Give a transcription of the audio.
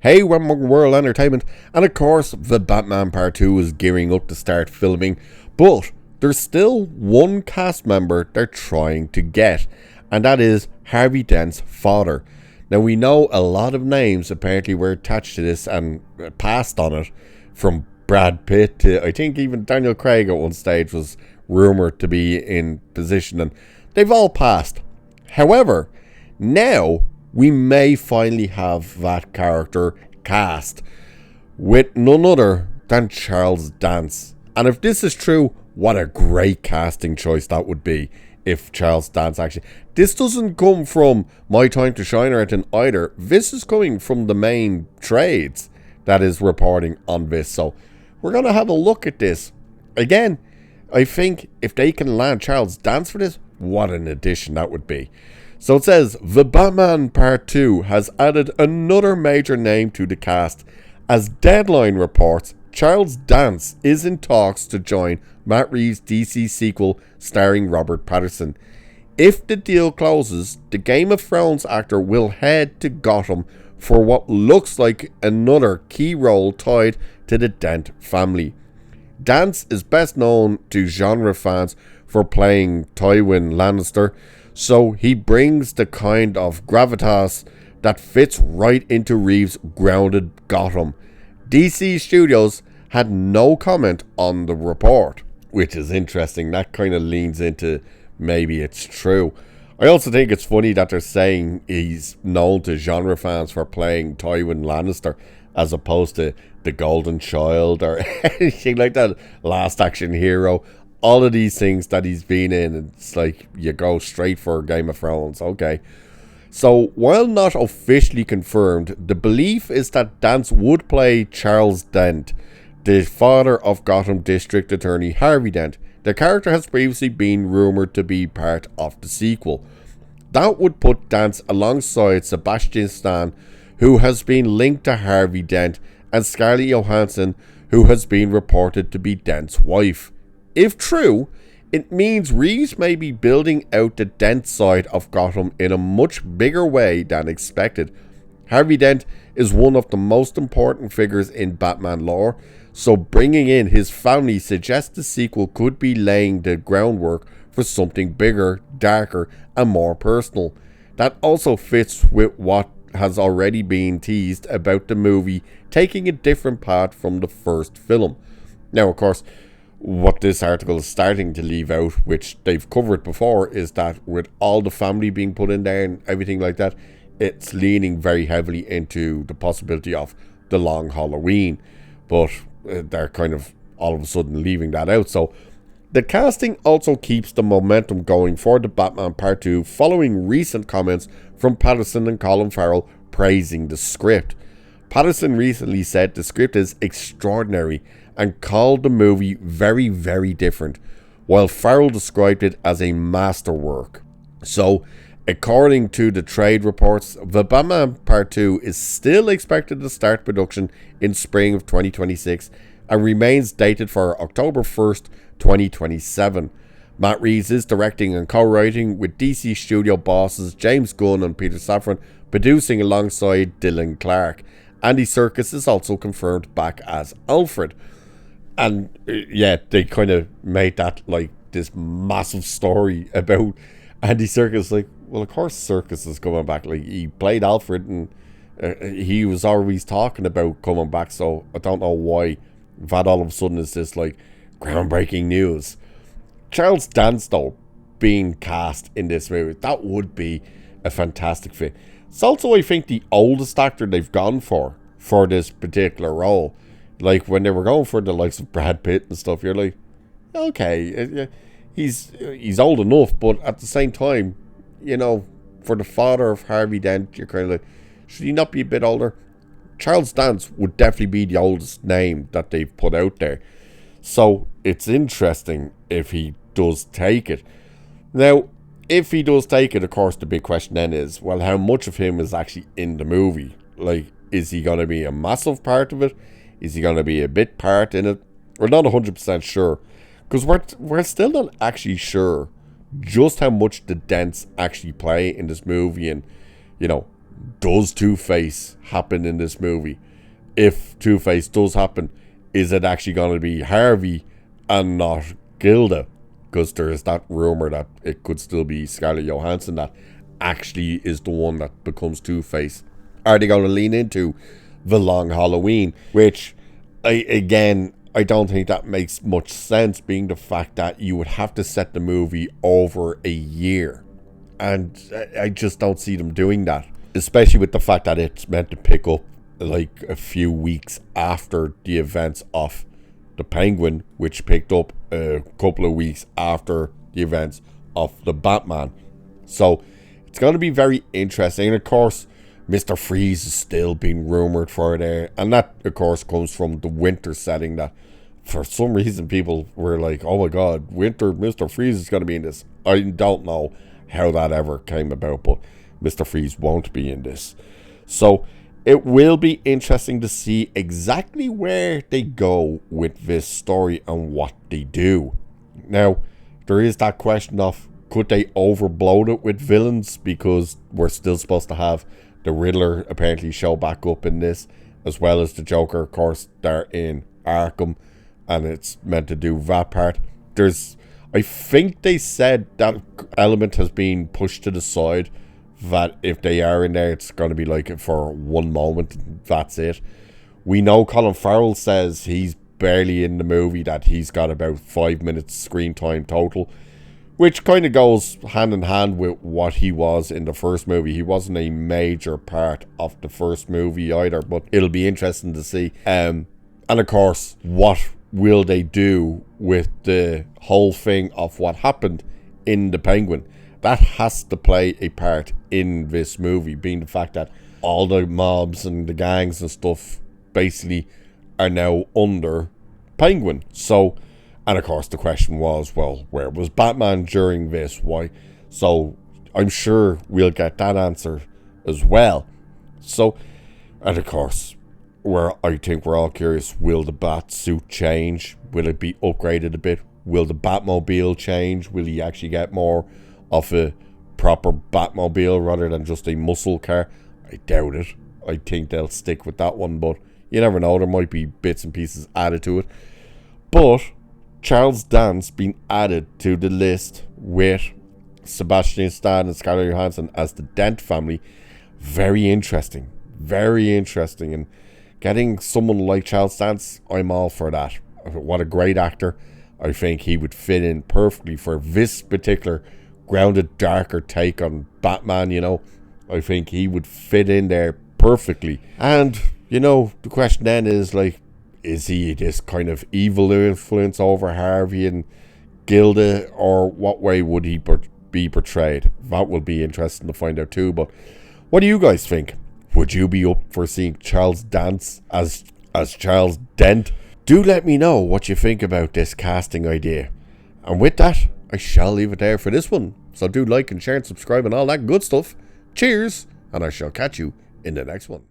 Hey, we're among World Entertainment, and of course, the Batman Part 2 is gearing up to start filming, but there's still one cast member they're trying to get, and that is Harvey Dent's father. Now, we know a lot of names apparently were attached to this and passed on it, from Brad Pitt to, I think, even Daniel Craig at one stage was rumoured to be in position, and they've all passed. However, now we may finally have that character cast with none other than Charles Dance. And if this is true, what a great casting choice that would be if Charles Dance actually... This doesn't come from My Time to Shine or anything either. This is coming from the main trades that is reporting on this. So we're going to have a look at this. Again, I think if they can land Charles Dance for this, what an addition that would be. So it says, The Batman Part 2 has added another major name to the cast. As Deadline reports, Charles Dance is in talks to join Matt Reeves' DC sequel starring Robert Pattinson. If the deal closes, the Game of Thrones actor will head to Gotham for what looks like another key role tied to the Dent family. Dance is best known to genre fans for playing Tywin Lannister, so he brings the kind of gravitas that fits right into Reeves' grounded Gotham. DC Studios had no comment on the report, which is interesting. That kind of leans into maybe it's true. I also think it's funny that they're saying he's known to genre fans for playing Tywin Lannister as opposed to the Golden Child or anything like that. Last Action Hero. All of these things that he's been in, it's like you go straight for Game of Thrones. Okay. So, while not officially confirmed, the belief is that Dance would play Charles Dent, the father of Gotham District Attorney Harvey Dent. The character has previously been rumoured to be part of the sequel. That would put Dance alongside Sebastian Stan, who has been linked to Harvey Dent, and Scarlett Johansson, who has been reported to be Dent's wife. If true, it means Reeves may be building out the Dent side of Gotham in a much bigger way than expected. Harvey Dent is one of the most important figures in Batman lore, so bringing in his family suggests the sequel could be laying the groundwork for something bigger, darker, and more personal. That also fits with what has already been teased about the movie taking a different path from the first film. Now, of course, what this article is starting to leave out, which they've covered before, is that with all the family being put in there and everything like that, it's leaning very heavily into the possibility of the Long Halloween. But they're kind of all of a sudden leaving that out. So the casting also keeps the momentum going for the Batman Part 2 following recent comments from Pattinson and Colin Farrell praising the script. Pattinson recently said the script is extraordinary and called the movie very, very different, while Farrell described it as a masterwork. So, according to the trade reports, the Batman Part 2 is still expected to start production in spring of 2026 and remains dated for October 1st, 2027. Matt Reeves is directing and co-writing with DC studio bosses James Gunn and Peter Safran, producing alongside Dylan Clark. Andy Serkis is also confirmed back as Alfred. And yeah, they kind of made that like this massive story about Andy Serkis. Like, well, of course Serkis is coming back. Like, he played Alfred and he was always talking about coming back. So I don't know why that all of a sudden is this like groundbreaking news. Charles Dance, though, being cast in this movie, that would be a fantastic fit. It's also, I think, the oldest actor they've gone for this particular role. Like, when they were going for the likes of Brad Pitt and stuff, you're like, okay, he's old enough, but at the same time, you know, for the father of Harvey Dent, you're kind of like, should he not be a bit older? Charles Dance would definitely be the oldest name that they've put out there. So, it's interesting if he does take it. Now, if he does take it, of course, the big question then is, well, how much of him is actually in the movie? Like, is he going to be a massive part of it? Is he going to be a bit part in it? We're not 100% sure. Because we're still not actually sure just how much the Dents actually play in this movie. And, you know, does Two-Face happen in this movie? If Two-Face does happen, is it actually going to be Harvey and not Gilda? Because there is that rumor that it could still be Scarlett Johansson that actually is the one that becomes Two-Face. Are they going to lean into the Long Halloween? Which, I don't think that makes much sense, being the fact that you would have to set the movie over a year. And I just don't see them doing that. Especially with the fact that it's meant to pick up like a few weeks after the events of The Penguin, which picked up a couple of weeks after the events of The Batman. So it's going to be very interesting. And of course, Mr. Freeze is still being rumoured for there. And that, of course, comes from the winter setting that for some reason people were like, oh my god, winter, Mr. Freeze is going to be in this. I don't know how that ever came about, but Mr. Freeze won't be in this. So it will be interesting to see exactly where they go with this story and what they do. Now, there is that question of, could they overbloat it with villains? Because we're still supposed to have the Riddler apparently show back up in this, as well as the Joker, of course, they're in Arkham, and it's meant to do that part. I think they said that element has been pushed to the side, that if they are in there, it's going to be like for one moment, that's it. We know Colin Farrell says he's barely in the movie, that he's got about 5 minutes screen time total, which kind of goes hand in hand with what he was in the first movie. He wasn't a major part of the first movie either, but it'll be interesting to see. And of course, what will they do with the whole thing of what happened in The Penguin? That has to play a part in this movie, being the fact that all the mobs and the gangs and stuff basically are now under Penguin. So, and of course the question was, well, where was Batman during this? Why? So I'm sure we'll get that answer as well. So, and of course, I think we're all curious, will the bat suit change? Will it be upgraded a bit? Will the Batmobile change? Will he actually get more of a proper Batmobile rather than just a muscle car? I doubt it. I think they'll stick with that one, but you never know, there might be bits and pieces added to it. But Charles Dance being added to the list with Sebastian Stan and Scarlett Johansson as the Dent family, very interesting. Very interesting. And getting someone like Charles Dance, I'm all for that. What a great actor. I think he would fit in perfectly for this particular grounded, darker take on Batman, you know. I think he would fit in there perfectly. And, you know, the question then is, like, is he this kind of evil influence over Harvey and Gilda, or what way would he be portrayed? That will be interesting to find out too. But what do you guys think? Would you be up for seeing Charles Dance as Charles Dent? Do let me know what you think about this casting idea. And with that, I shall leave it there for this one. So do like and share and subscribe and all that good stuff. Cheers, and I shall catch you in the next one.